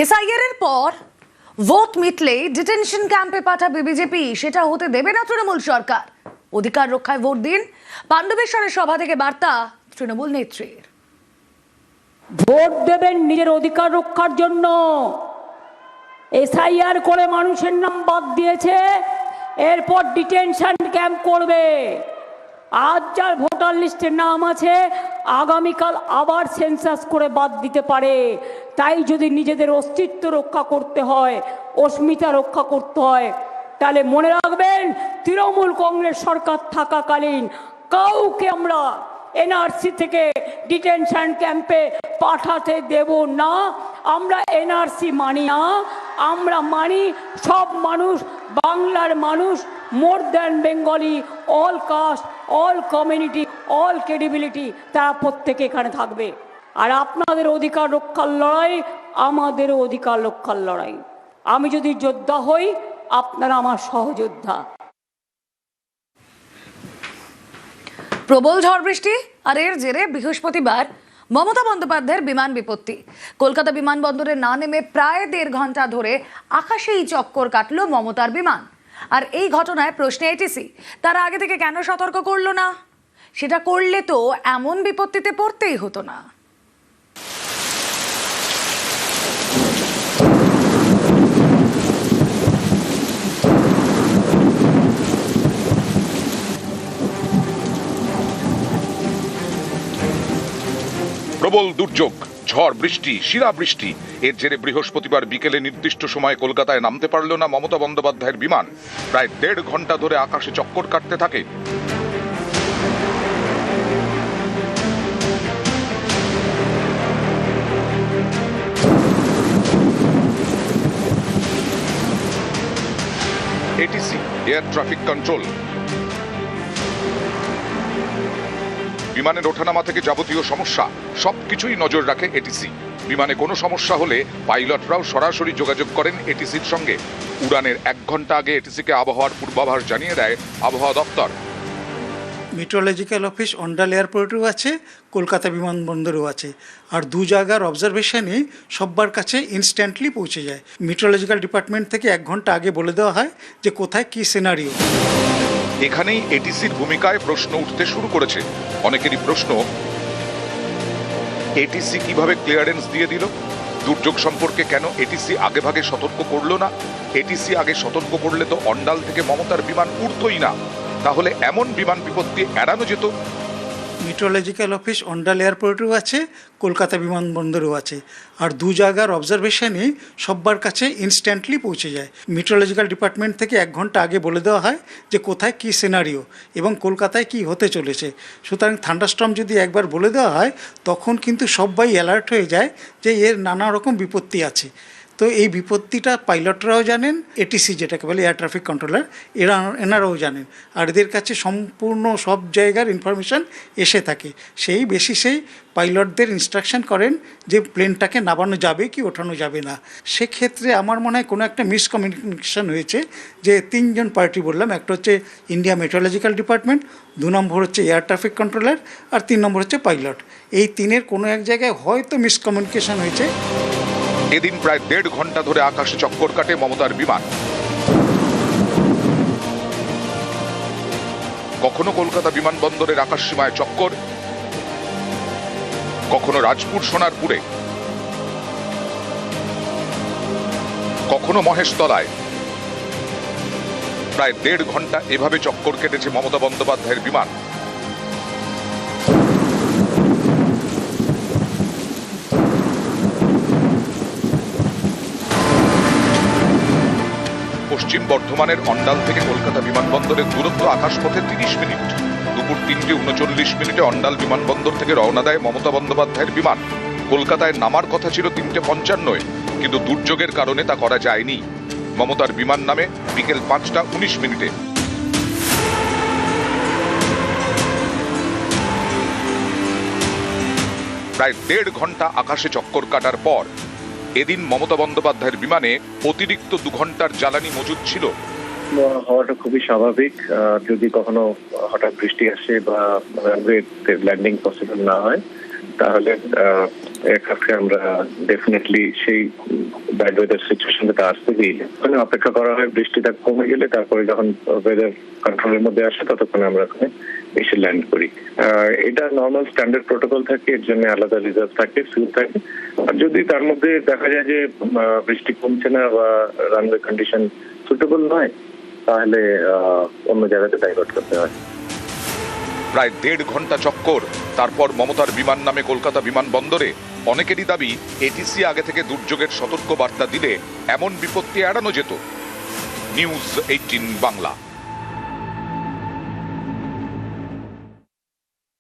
SIR এর পর vote মিটলে detention ক্যাম্পে পাঠাবে বিজেপি, সেটা হতে দেবে না তৃণমূল সরকার। অধিকার রক্ষায় ভোট দিন, পাণ্ডবেশ্বরের সভা থেকে বার্তা তৃণমূল নেত্রীর। ভোট দেবেন নিজের অধিকার রক্ষার জন্য। এসআইআর করে মানুষের নাম বাদ দিয়েছে, এরপর ডিটেনশন ক্যাম্প করবে। আজ যার ভোটার লিস্টে নাম আছে, আগামীকাল আবার সেন্সাস করে বাদ দিতে পারে। তাই যদি নিজেদের অস্তিত্ব রক্ষা করতে হয়, অস্মিতা রক্ষা করতে হয়, তাহলে মনে রাখবেন তৃণমূল কংগ্রেস সরকার থাকাকালীন কাউকে আমরা এনআরসি থেকে ডিটেনশন ক্যাম্পে পাঠাতে দেব না। আমরা এনআরসি মানি না, আমরা মানি সব মানুষ, বাংলার মানুষ, more than Bengali, all caste, all community, all credibility, তারা প্রত্যেকে এখানে থাকবে। আর আপনাদের অধিকার রক্ষার লড়াই আমাদেরও অধিকার রক্ষার লড়াই। আমি যদি যোদ্ধা হই, আপনারা আমার সহযোদ্ধা। প্রবল ঝড় বৃষ্টি আর এর জেরে বৃহস্পতিবার মমতা বন্দ্যোপাধ্যায়ের বিমান বিপত্তি। কলকাতা বিমানবন্দরে না নেমে প্রায় 1.5 ঘন্টা ধরে আকাশেই চক্কর কাটল মমতার বিমান। আর এই ঘটনায় প্রশ্নে এটিসি, তারা আগে থেকে কেন সতর্ক করলো না? সেটা করলে তো এমন বিপত্তিতে পড়তেই হতো না। প্রবল দুর্যোগ, ঝড় বৃষ্টি, শিলাবৃষ্টি, এর জেরে বৃহস্পতিবার বিকেলে নির্দিষ্ট সময়ে কলকাতায় নামতে পারল না মমতা বন্দ্যোপাধ্যায়ের বিমান। প্রায় 1.5 ঘন্টা ধরে আকাশে চক্কর কাটতে থাকে। এটিসি, এয়ার ট্রাফিক কন্ট্রোল, বিমানের ওঠানামা থেকে যাবতীয় সমস্যা সবকিছুই নজর রাখে এটিসি। বিমানে কোনো সমস্যা হলে পাইলটরাও সরাসরি যোগাযোগ করেন এটিসির সঙ্গে। উড়ানের 1 ঘন্টা আগে এটিসিকে আবহাওয়ার পূর্বাভাস জানিয়ে দেয় আবহাওয়া দপ্তর। মেট্রোলজিক্যাল অফিস অন্ডাল এয়ারপোর্টেও আছে, কলকাতা বিমানবন্দরেও আছে। আর 2 জায়গার অবজারভেশনই সব্বার কাছে ইনস্ট্যান্টলি পৌঁছে যায়। মেট্রোলজিক্যাল ডিপার্টমেন্ট থেকে 1 ঘন্টা আগে বলে দেওয়া হয় যে কোথায় কী সিনারিও। এখানেই এটিসির ভূমিকায় প্রশ্ন উঠতে শুরু করেছে। অনেকেরই প্রশ্ন, এটিসি কিভাবে ক্লিয়ারেন্স দিয়ে দিল? দুর্যোগ সম্পর্কে কেন এটিসি আগেভাগে সতর্ক করলো না? এটিসি আগে সতর্ক করলে তো অন্ডাল থেকে মমতার বিমান উড়তই না। তাহলে এমন বিমান বিপত্তি এড়ানো যেত। মেট্রোলজিক্যাল অফিস অন্ডাল এয়ারপোর্টেও আছে, কলকাতা বিমানবন্দরেও আছে। আর 2 জায়গার অবজারভেশনই সব্বার কাছে ইনস্ট্যান্টলি পৌঁছে যায়। মেট্রোলজিক্যাল ডিপার্টমেন্ট থেকে 1 ঘন্টা আগে বলে দেওয়া হয় যে কোথায় কী সিনারিও এবং কলকাতায় কি হতে চলেছে। সুতরাং থান্ডারস্টর্ম যদি একবার বলে দেওয়া হয়, তখন কিন্তু সবাই অ্যালার্ট হয়ে যায় যে এর নানা রকম বিপত্তি আছে। তো এই বিপত্তিটা পাইলটরাও জানেন, এটিসি যেটাকে বলে এয়ার ট্রাফিক কন্ট্রোলার, এনারাও জানেন। আর এদের কাছে সম্পূর্ণ সব জায়গার ইনফরমেশান এসে থাকে। সেই বেসিসেই পাইলটদের ইনস্ট্রাকশন করেন যে প্লেনটাকে নামানো যাবে কি ওঠানো যাবে না। সেক্ষেত্রে আমার মনে হয় কোনো একটা মিসকমিউনিকেশন হয়েছে, যে 3 জন পার্টি বললাম, একটা হচ্ছে ইন্ডিয়া মেট্রোলজিক্যাল ডিপার্টমেন্ট, 2 নম্বর হচ্ছে এয়ার ট্রাফিক কন্ট্রোলার, আর 3 নম্বর হচ্ছে পাইলট। এই 3-এর কোনো এক জায়গায় হয়তো মিসকমিউনিকেশন হয়েছে। এদিন প্রায় 1.5 ঘন্টা ধরে আকাশে চক্কর কাটে মমতার বিমান। কখনো কলকাতা বিমানবন্দরের আকাশ সীমায় চক্কর, কখনো রাজপুর সোনারপুরে, কখনো মহেশতলায়। প্রায় 1.5 ঘন্টা এভাবে চক্কর কেটেছে মমতা বন্দ্যোপাধ্যায়ের বিমান। পশ্চিম বর্ধমানের অন্ডাল থেকে কলকাতা বিমানবন্দরের দূরত্ব আকাশপথে 30 মিনিট। দুপুর 3:39 অন্ডাল বিমানবন্দর থেকে রওনা দেয় মমতা বন্দ্যোপাধ্যায়ের বিমান। কলকাতায় নামার কথা ছিল 3:55, কিন্তু দুর্যোগের কারণে তা করা যায়নি। মমতার বিমান নামে বিকেল 5:19। প্রায় 1.5 ঘন্টা আকাশে চক্কর কাটার পর এদিন মমতা বন্দ্যোপাধ্যায়ের বিমানে অতিরিক্ত 2 ঘন্টার জ্বালানি মজুদ ছিল। হওয়াটা খুবই স্বাভাবিক। যদি কখনো হঠাৎ বৃষ্টি আসে বা ল্যান্ডিং পসিবল না হয়, তাহলে এক্ষেত্রে আমরা ডেফিনেটলি সেই ব্যাড ওয়েদার সিচুয়েশনটাতে আসতে দিই না। ওখানে অপেক্ষা করা হয় বৃষ্টিটা কমে গেলে, তারপরে যখন ওয়েদার কন্ট্রোলের মধ্যে আসে ততক্ষণে আমরা ওখানে এসে ল্যান্ড করি। এটা নর্মাল স্ট্যান্ডার্ড প্রোটোকল থাকে, এর জন্য আলাদা রিজার্ভ থাকে, ফিউল থাকে। আর যদি তার মধ্যে দেখা যায় যে বৃষ্টি কমছে না বা রানওয়ে কন্ডিশন সুটেবল নয়, তাহলে অন্য জায়গাতে ডাইভার্ট করতে হয়। প্রায় 1.5 ঘন্টা চক্কর, তারপর মমতার বিমান নামে কলকাতা বিমানবন্দরে। অনেকেরই দাবি এটিসি আগে থেকে দুর্যোগের সতর্ক বার্তা দিলে এমন বিপত্তি এড়ানো যেত। নিউজ 18 বাংলা।